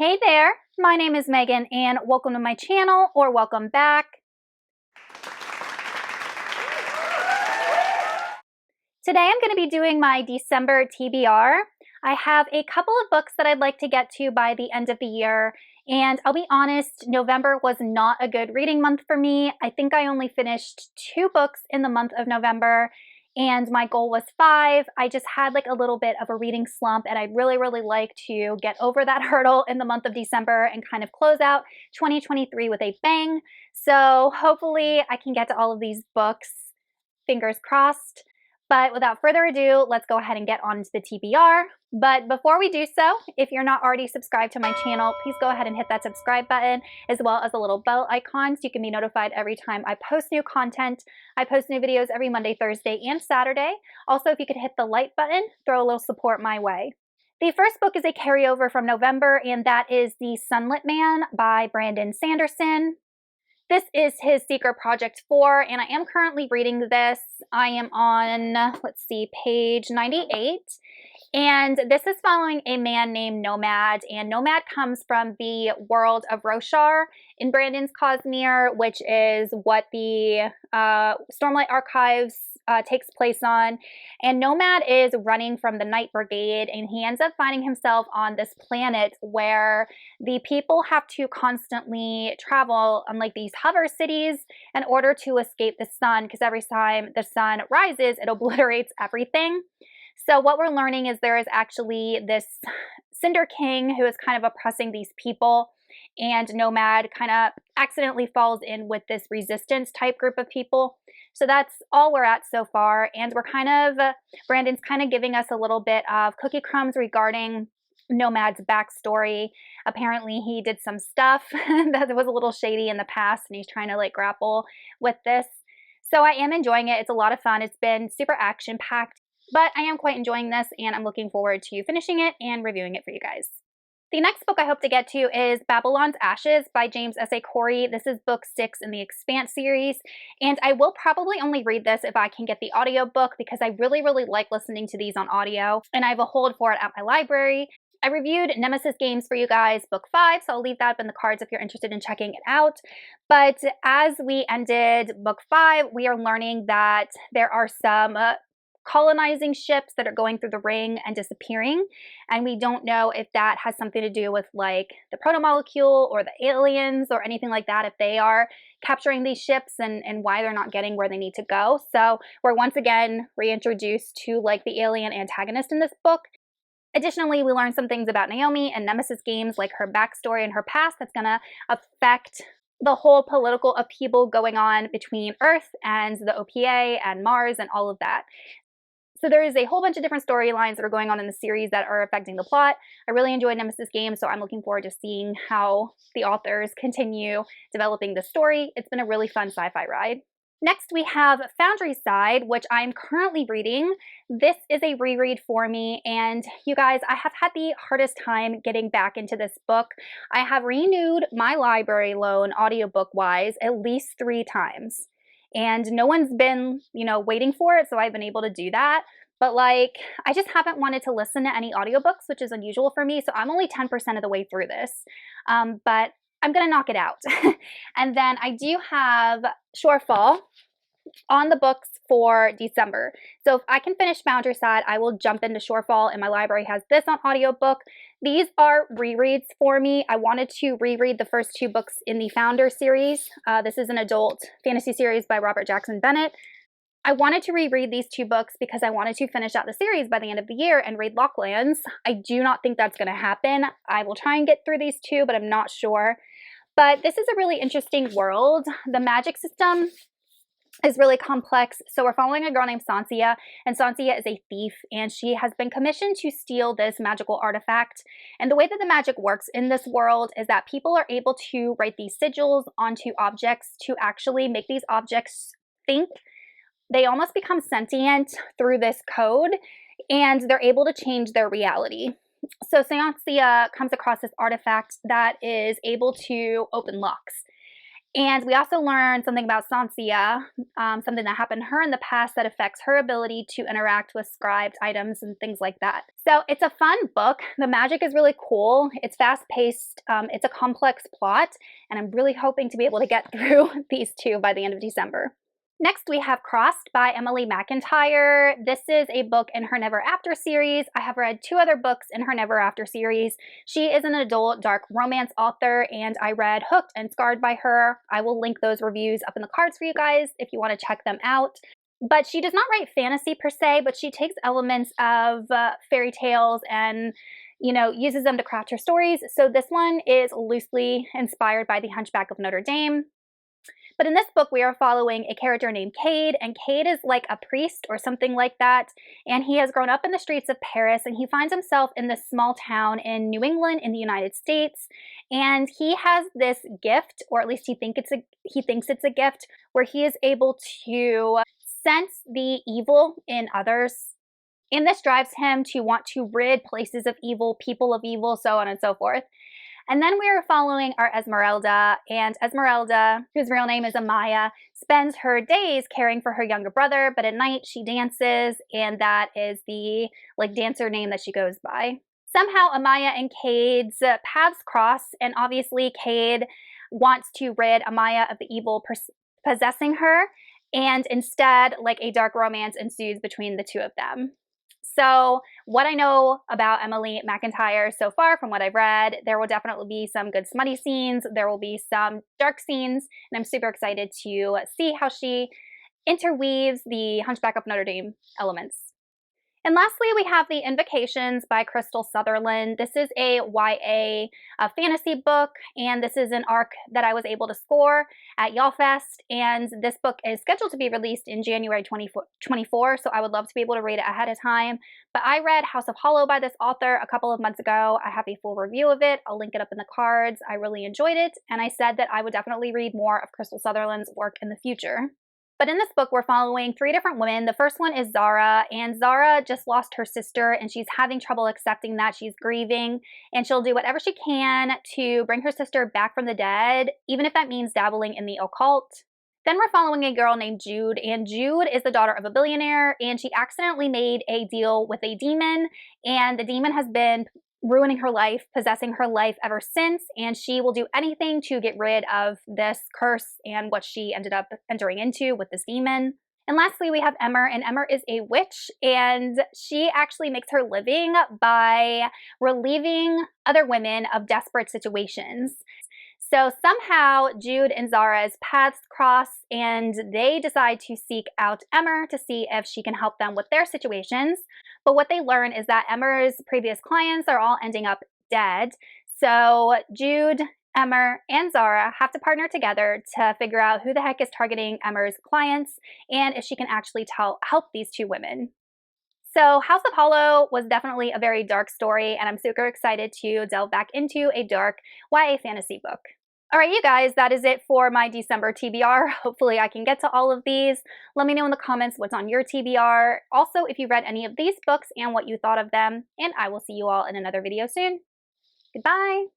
Hey there, my name is Megan and welcome to my channel, or welcome back. Today I'm going to be doing my December TBR. I have a couple of books that I'd like to get to by the end of the year, and I'll be honest, November was not a good reading month for me. I think I only finished 2 books in the month of November, and my goal was 5. I just had like a little bit of a reading slump, and I'd really like to get over that hurdle in the month of December and kind of close out 2023 with a bang. So hopefully I can get to all of these books, fingers crossed. But without further ado, let's go ahead and get on to the TBR. But before we do so, if you're not already subscribed to my channel, please go ahead and hit that subscribe button, as well as the little bell icon so you can be notified every time I post new content. I post new videos every Monday, Thursday, and Saturday. Also, if you could hit the like button, throw a little support my way. The first book is a carryover from November, and that is The Sunlit Man by Brandon Sanderson. This is his Secret Project 4, and I am currently reading this. I am on, let's see, page 98. And this is following a man named Nomad, and Nomad comes from the world of Roshar in Brandon's Cosmere, which is what the Stormlight Archives takes place on. And Nomad is running from the Night Brigade, and he ends up finding himself on this planet where the people have to constantly travel on like these hover cities in order to escape the sun, because every time the sun rises, it obliterates everything. So what we're learning is there is actually this Cinder King who is kind of oppressing these people, and Nomad kind of accidentally falls in with this resistance type group of people. So that's all we're at so far, and Brandon's kind of giving us a little bit of cookie crumbs regarding Nomad's backstory. Apparently he did some stuff that was a little shady in the past, and he's trying to like grapple with this. So I am enjoying it. It's a lot of fun. It's been super action-packed. But I am quite enjoying this, and I'm looking forward to finishing it and reviewing it for you guys. The next book I hope to get to is Babylon's Ashes by James S.A. Corey. This is book 6 in the Expanse series, and I will probably only read this if I can get the audiobook, because I really like listening to these on audio, and I have a hold for it at my library. I reviewed Nemesis Games for you guys, book 5, so I'll leave that up in the cards if you're interested in checking it out. But as we ended book 5, we are learning that there are some colonizing ships that are going through the ring and disappearing, and we don't know if that has something to do with like the proto-molecule or the aliens or anything like that, if they are capturing these ships and why they're not getting where they need to go. So we're once again reintroduced to like the alien antagonist in this book. Additionally, we learn some things about Naomi and Nemesis Games, like her backstory and her past, that's going to affect the whole political upheaval going on between Earth and the OPA and Mars and all of that. So there is a whole bunch of different storylines that are going on in the series that are affecting the plot. I really enjoyed Nemesis Games, so I'm looking forward to seeing how the authors continue developing the story. It's been a really fun sci-fi ride. Next, we have Foundry Side, which I'm currently reading. This is a reread for me, and you guys, I have had the hardest time getting back into this book. I have renewed my library loan audiobook-wise at least 3 times. And no one's been, waiting for it, so I've been able to do that. But like, I just haven't wanted to listen to any audiobooks, which is unusual for me, so I'm only 10% of the way through this. But I'm gonna knock it out. And then I do have Shorefall on the books for December. So if I can finish Foundry Side, I will jump into Shorefall, and my library has this on audiobook. These are rereads for me. I wanted to reread the first 2 books in the Founder series. This is an adult fantasy series by Robert Jackson Bennett. I wanted to reread these 2 books because I wanted to finish out the series by the end of the year and read Locklands. I do not think that's going to happen. I will try and get through these 2, but I'm not sure. But this is a really interesting world. The magic system is really complex. So we're following a girl named Sansia, and Sansia is a thief, and she has been commissioned to steal this magical artifact. And the way that the magic works in this world is that people are able to write these sigils onto objects to actually make these objects think. They almost become sentient through this code, and they're able to change their reality. So Sansia comes across this artifact that is able to open locks. And we also learned something about Sansia, something that happened to her in the past that affects her ability to interact with scribed items and things like that. So it's a fun book. The magic is really cool. It's fast-paced. It's a complex plot, and I'm really hoping to be able to get through these two by the end of December. Next, we have Crossed by Emily McIntyre. This is a book in her Never After series. I have read 2 other books in her Never After series. She is an adult dark romance author, and I read Hooked and Scarred by her. I will link those reviews up in the cards for you guys if you want to check them out. But she does not write fantasy per se, but she takes elements of fairy tales and uses them to craft her stories. So this one is loosely inspired by The Hunchback of Notre Dame. But in this book, we are following a character named Cade, and Cade is like a priest or something like that, and he has grown up in the streets of Paris, and he finds himself in this small town in New England in the United States, and he has this gift, or at least he thinks it's a gift, where he is able to sense the evil in others. And this drives him to want to rid places of evil, people of evil, so on and so forth. And then we are following our Esmeralda, and Esmeralda, whose real name is Amaya, spends her days caring for her younger brother, but at night she dances, and that is the dancer name that she goes by. Somehow Amaya and Cade's paths cross, and obviously Cade wants to rid Amaya of the evil possessing her, and instead a dark romance ensues between the two of them. So what I know about Emily McIntyre so far from what I've read, there will definitely be some good smutty scenes, there will be some dark scenes, and I'm super excited to see how she interweaves the Hunchback of Notre Dame elements. And lastly, we have the Invocations by Crystal Sutherland. This is a YA fantasy book, and this is an arc that I was able to score at YALLFest, and this book is scheduled to be released in January 2024, so I would love to be able to read it ahead of time. But I read House of Hollow by this author a couple of months ago. I have a full review of it. I'll link it up in the cards. I really enjoyed it, and I said that I would definitely read more of Crystal Sutherland's work in the future. But in this book, we're following 3 different women. The first one is Zara, and Zara just lost her sister, and she's having trouble accepting that. She's grieving, and she'll do whatever she can to bring her sister back from the dead, even if that means dabbling in the occult. Then we're following a girl named Jude, and Jude is the daughter of a billionaire, and she accidentally made a deal with a demon, and the demon has been ruining her life, possessing her life ever since, and she will do anything to get rid of this curse and what she ended up entering into with this demon. And lastly, we have Emmer, and Emmer is a witch, and she actually makes her living by relieving other women of desperate situations. So somehow Jude and Zara's paths cross, and they decide to seek out Emmer to see if she can help them with their situations. But what they learn is that Emmer's previous clients are all ending up dead. So Jude, Emmer, and Zara have to partner together to figure out who the heck is targeting Emmer's clients and if she can actually help these 2 women. So House of Hollow was definitely a very dark story, and I'm super excited to delve back into a dark YA fantasy book. All right, you guys, that is it for my December TBR. Hopefully I can get to all of these. Let me know in the comments what's on your TBR. Also, if you read any of these books and what you thought of them, and I will see you all in another video soon. Goodbye.